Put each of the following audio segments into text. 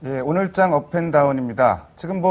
예, 오늘장 업앤다운입니다. 지금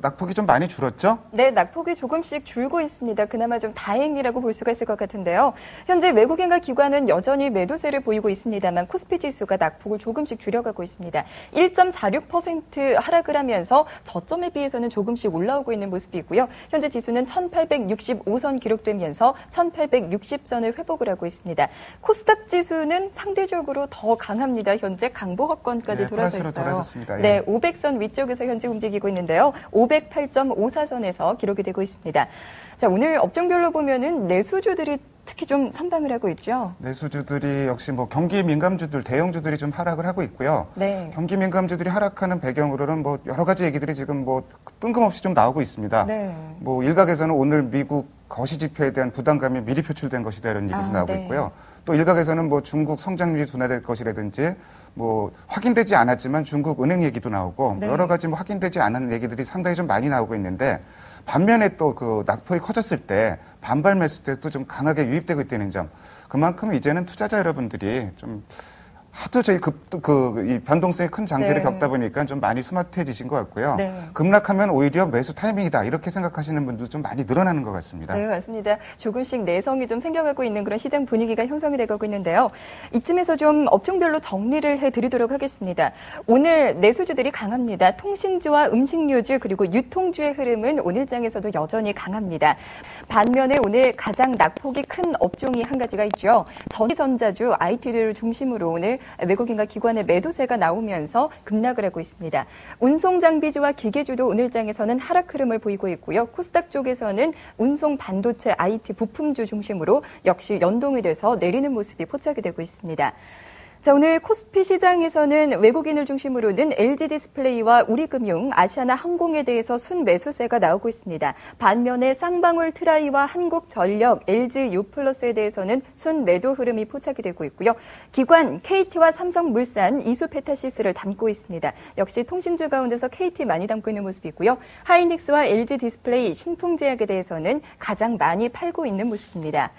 낙폭이 좀 많이 줄었죠? 네, 낙폭이 조금씩 줄고 있습니다. 그나마 좀 다행이라고 볼 수가 있을 것 같은데요. 현재 외국인과 기관은 여전히 매도세를 보이고 있습니다만 코스피 지수가 낙폭을 조금씩 줄여가고 있습니다. 1.46% 하락을 하면서 저점에 비해서는 조금씩 올라오고 있는 모습이고요. 현재 지수는 1865선 기록되면서 1860선을 회복을 하고 있습니다. 코스닥 지수는 상대적으로 더 강합니다. 현재 강보합권까지 돌아서 있어요. 돌아섰습니다. 예. 네, 500선 위쪽에서 현재 움직이고 있는데요. 508.54선에서 기록이 되고 있습니다. 자, 오늘 업종별로 보면은 내수주들이 특히 좀 선방을 하고 있죠. 내수주들이 역시 경기 민감주들, 대형주들이 좀 하락을 하고 있고요. 네. 경기 민감주들이 하락하는 배경으로는 여러 가지 얘기들이 지금 뜬금없이 좀 나오고 있습니다. 네. 일각에서는 오늘 미국 거시 지표에 대한 부담감이 미리 표출된 것이다 이런 얘기도 나오고 네. 있고요. 또 일각에서는 중국 성장률이 둔화될 것이라든지 확인되지 않았지만 중국 은행 얘기도 나오고 네. 여러 가지 확인되지 않은 얘기들이 상당히 좀 많이 나오고 있는데 반면에 또 낙폭이 커졌을 때 반발 매수세도 좀 강하게 유입되고 있다는 점. 그만큼 이제는 투자자 여러분들이 좀 하도 이 변동성이 큰 장세를 네. 겪다 보니까 좀 많이 스마트해지신 것 같고요. 네. 급락하면 오히려 매수 타이밍이다. 이렇게 생각하시는 분도 좀 많이 늘어나는 것 같습니다. 네, 맞습니다. 조금씩 내성이 좀 생겨가고 있는 그런 시장 분위기가 형성이 되고 있는데요. 이쯤에서 좀 업종별로 정리를 해드리도록 하겠습니다. 오늘 내수주들이 강합니다. 통신주와 음식료주 그리고 유통주의 흐름은 오늘장에서도 여전히 강합니다. 반면에 오늘 가장 낙폭이 큰 업종이 한 가지가 있죠. 전기전자주, IT를 중심으로 오늘 외국인과 기관의 매도세가 나오면서 급락을 하고 있습니다. 운송장비주와 기계주도 오늘장에서는 하락 흐름을 보이고 있고요. 코스닥 쪽에서는 운송 반도체 IT 부품주 중심으로 역시 연동이 돼서 내리는 모습이 포착이 되고 있습니다. 자, 오늘 코스피 시장에서는 외국인을 중심으로는 LG 디스플레이와 우리금융, 아시아나 항공에 대해서 순매수세가 나오고 있습니다. 반면에 쌍방울 트라이와 한국전력, LG U+에 대해서는 순매도 흐름이 포착이 되고 있고요. 기관 KT와 삼성물산, 이수페타시스를 담고 있습니다. 역시 통신주 가운데서 KT 많이 담고 있는 모습이고요. 하이닉스와 LG 디스플레이, 신풍제약에 대해서는 가장 많이 팔고 있는 모습입니다.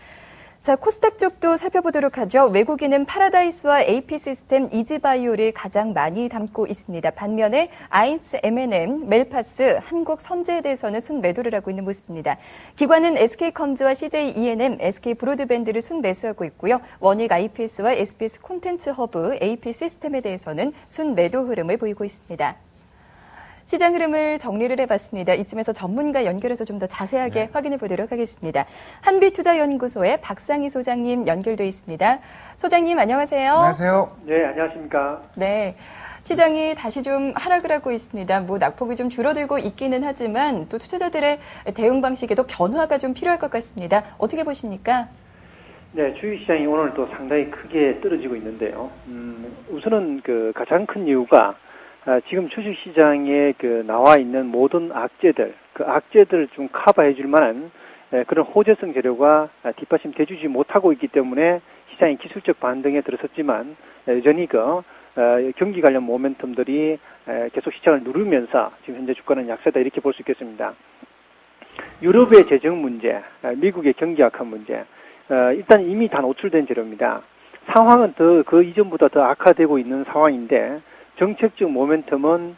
자, 코스닥 쪽도 살펴보도록 하죠. 외국인은 파라다이스와 AP시스템, 이지바이오를 가장 많이 담고 있습니다. 반면에 아인스 M&M, 멜파스, 한국선제에 대해서는 순매도를 하고 있는 모습입니다. 기관은 SK컴즈와 CJ E&M, SK브로드밴드를 순매수하고 있고요. 원익 IPS와 SBS 콘텐츠허브, AP시스템에 대해서는 순매도 흐름을 보이고 있습니다. 시장 흐름을 정리를 해봤습니다. 이쯤에서 전문가 연결해서 좀 더 자세하게 확인해 보도록 하겠습니다. 한빛투자연구소의 박상희 소장님 연결돼 있습니다. 소장님 안녕하세요. 안녕하세요. 네, 안녕하십니까. 네. 시장이 다시 좀 하락을 하고 있습니다. 낙폭이 좀 줄어들고 있기는 하지만 또 투자자들의 대응 방식에도 변화가 좀 필요할 것 같습니다. 어떻게 보십니까? 네, 주식시장이 오늘 또 상당히 크게 떨어지고 있는데요. 우선은 가장 큰 이유가 지금 주식시장에 나와 있는 모든 악재들, 그 악재들을 좀 커버해줄 만한 그런 호재성 재료가 뒷받침 돼주지 못하고 있기 때문에 시장이 기술적 반등에 들어섰지만 여전히 경기 관련 모멘텀들이 계속 시장을 누르면서 지금 현재 주가는 약세다 이렇게 볼 수 있겠습니다. 유럽의 재정 문제, 미국의 경기 악화 문제, 일단 이미 다 노출된 재료입니다. 상황은 그 이전보다 더 악화되고 있는 상황인데 정책적 모멘텀은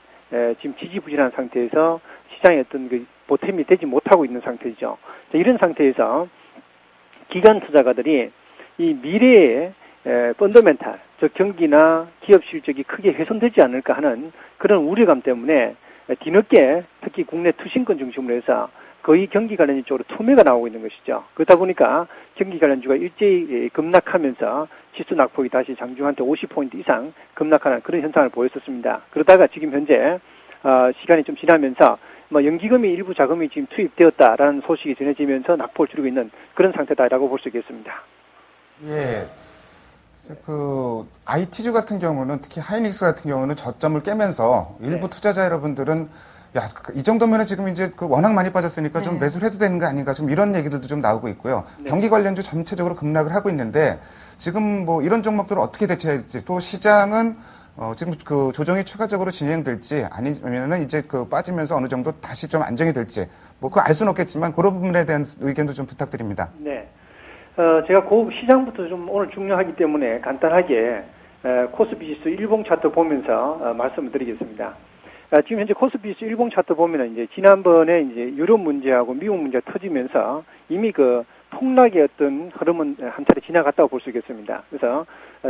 지금 지지부진한 상태에서 시장의 어떤 보탬이 되지 못하고 있는 상태죠. 이런 상태에서 기관 투자가들이 이 미래의 펀더멘탈, 즉 경기나 기업 실적이 크게 훼손되지 않을까 하는 그런 우려감 때문에 뒤늦게 특히 국내 투신권 중심으로 해서 거의 경기 관련 쪽으로 투매가 나오고 있는 것이죠. 그렇다 보니까 경기 관련주가 일제히 급락하면서 지수 낙폭이 다시 장중한테 50포인트 이상 급락하는 그런 현상을 보였었습니다. 그러다가 지금 현재 시간이 좀 지나면서 연기금이 일부 자금이 지금 투입되었다라는 소식이 전해지면서 낙폭을 줄이고 있는 그런 상태다라고 볼 수 있겠습니다. 예. IT주 같은 경우는 특히 하이닉스 같은 경우는 저점을 깨면서 일부 투자자 여러분들은 이 정도면은 지금 이제 워낙 많이 빠졌으니까 좀 매수를 해도 되는 거 아닌가 좀 이런 얘기들도 좀 나오고 있고요. 네. 경기 관련주 전체적으로 급락을 하고 있는데 지금 이런 종목들을 어떻게 대처할지 또 시장은 지금 조정이 추가적으로 진행될지 아니면은 이제 빠지면서 어느 정도 다시 좀 안정이 될지 그거 알 수는 없겠지만 그런 부분에 대한 의견도 좀 부탁드립니다. 네. 제가 시장부터 좀 오늘 중요하기 때문에 간단하게 코스피 지수 일봉 차트 보면서 말씀을 드리겠습니다. 지금 현재 코스피 지수 일봉 차트 보면은 이제 지난번에 이제 유럽 문제하고 미국 문제가 터지면서 이미 그 폭락의 어떤 흐름은 한 차례 지나갔다고 볼 수 있겠습니다. 그래서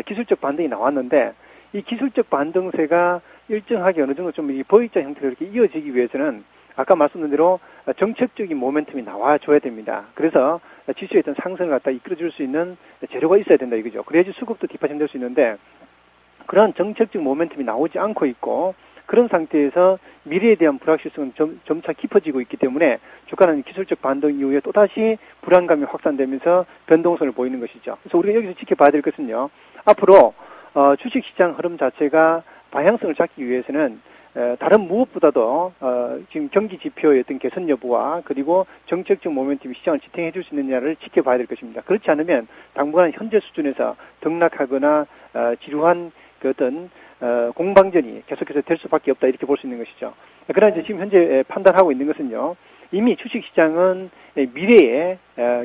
기술적 반등이 나왔는데 이 기술적 반등세가 일정하게 어느 정도 좀 이 V자 형태로 이렇게 이어지기 위해서는 아까 말씀드린 대로 정책적인 모멘텀이 나와줘야 됩니다. 그래서 지수에 어떤 상승을 갖다 이끌어줄 수 있는 재료가 있어야 된다 이거죠. 그래야지 수급도 뒷받침될 수 있는데 그런 정책적 모멘텀이 나오지 않고 있고 그런 상태에서 미래에 대한 불확실성은 점차 깊어지고 있기 때문에 주가는 기술적 반등 이후에 또다시 불안감이 확산되면서 변동성을 보이는 것이죠. 그래서 우리가 여기서 지켜봐야 될 것은요. 앞으로 주식시장 흐름 자체가 방향성을 잡기 위해서는 다른 무엇보다도 지금 경기 지표의 어떤 개선 여부와 그리고 정책적 모멘텀이 시장을 지탱해 줄 수 있느냐를 지켜봐야 될 것입니다. 그렇지 않으면 당분간 현재 수준에서 등락하거나 지루한 그 어떤 공방전이 계속해서 될 수밖에 없다 이렇게 볼 수 있는 것이죠. 그러나 이제 지금 현재 판단하고 있는 것은요. 이미 주식시장은 미래의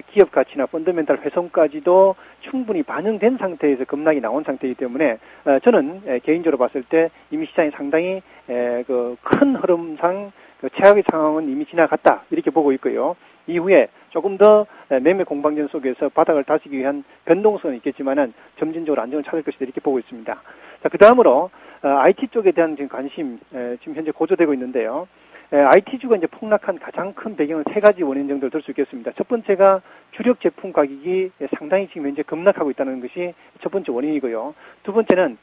기업 가치나 펀더멘탈 훼손까지도 충분히 반영된 상태에서 급락이 나온 상태이기 때문에 저는 개인적으로 봤을 때 이미 시장이 상당히 그 큰 흐름상 그 최악의 상황은 이미 지나갔다 이렇게 보고 있고요. 이후에 조금 더 매매 공방전 속에서 바닥을 다지기 위한 변동성은 있겠지만은 점진적으로 안정을 찾을 것이다 이렇게 보고 있습니다. 자, 그 다음으로 IT 쪽에 대한 지금 관심 지금 현재 고조되고 있는데요. IT주가 이제 폭락한 가장 큰 배경은 세 가지 원인 정도를 들 수 있겠습니다. 첫 번째가 주력 제품 가격이 상당히 지금 현재 급락하고 있다는 것이 첫 번째 원인이고요. 두 번째는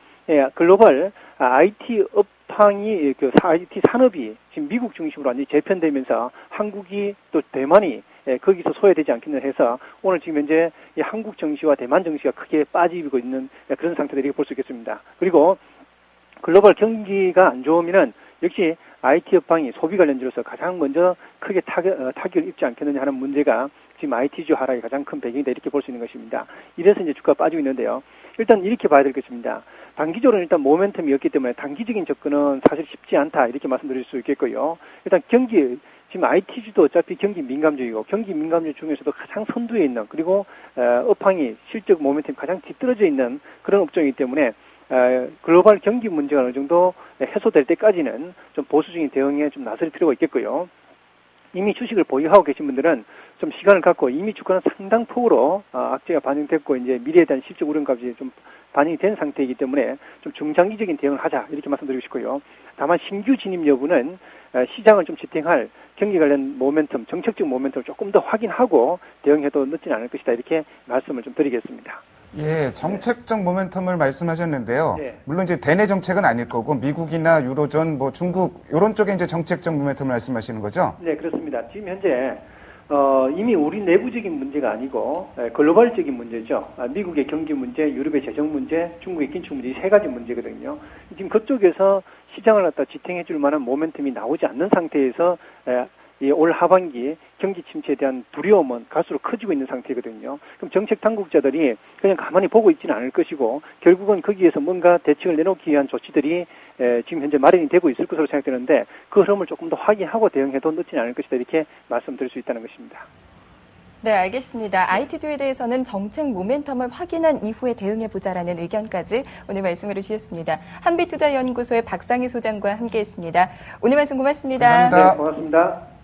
글로벌 IT 업황이 그 IT 산업이 지금 미국 중심으로 완전히 재편되면서 한국이 또 대만이 거기서 소외되지 않겠나 해서 오늘 지금 현재 이 한국 증시와 대만 증시가 크게 빠지고 있는 그런 상태들이 볼 수 있겠습니다. 그리고 글로벌 경기가 안 좋으면은 역시 IT 업황이 소비 관련주로서 가장 먼저 크게 타격을 입지 않겠느냐 하는 문제가 지금 IT주 하락의 가장 큰 배경이다 이렇게 볼 수 있는 것입니다. 이래서 이제 주가가 빠지고 있는데요. 일단 이렇게 봐야 될 것입니다. 단기적으로는 일단 모멘텀이었기 때문에 단기적인 접근은 사실 쉽지 않다 이렇게 말씀드릴 수 있겠고요. 일단 지금 IT주도 어차피 경기 민감주이고 경기 민감주 중에서도 가장 선두에 있는 그리고 업황이 실적 모멘텀이 가장 뒤떨어져 있는 그런 업종이기 때문에 글로벌 경기 문제가 어느 정도 해소될 때까지는 좀 보수적인 대응에 좀 나설 필요가 있겠고요. 이미 주식을 보유하고 계신 분들은 좀 시간을 갖고 이미 주가는 상당폭으로 악재가 반영됐고 이제 미래에 대한 실적 우려값이 좀 반영이 된 상태이기 때문에 좀 중장기적인 대응을 하자 이렇게 말씀드리고 싶고요. 다만 신규 진입 여부는 시장을 좀 지탱할 경기 관련 모멘텀, 정책적 모멘텀을 조금 더 확인하고 대응해도 늦지는 않을 것이다 이렇게 말씀을 좀 드리겠습니다. 예, 정책적 모멘텀을 말씀하셨는데요. 네. 물론 이제 대내 정책은 아닐 거고 미국이나 유로존, 뭐 중국 이런 쪽에 이제 정책적 모멘텀을 말씀하시는 거죠? 네, 그렇습니다. 지금 현재 이미 우리 내부적인 문제가 아니고 글로벌적인 문제죠. 미국의 경기 문제, 유럽의 재정 문제, 중국의 긴축 문제 이 세 가지 문제거든요. 지금 그쪽에서 시장을 갖다 지탱해 줄 만한 모멘텀이 나오지 않는 상태에서 올 하반기 경기 침체에 대한 두려움은 갈수록 커지고 있는 상태거든요. 그럼 정책 당국자들이 그냥 가만히 보고 있지는 않을 것이고 결국은 거기에서 뭔가 대책을 내놓기 위한 조치들이 지금 현재 마련이 되고 있을 것으로 생각되는데 그 흐름을 조금 더 확인하고 대응해도 늦지는 않을 것이다 이렇게 말씀드릴 수 있다는 것입니다. 네, 알겠습니다. IT주에 대해서는 정책 모멘텀을 확인한 이후에 대응해보자라는 의견까지 오늘 말씀을 해주셨습니다. 한빛투자연구소의 박상희 소장과 함께했습니다. 오늘 말씀 고맙습니다. 감사합니다. 네, 고맙습니다.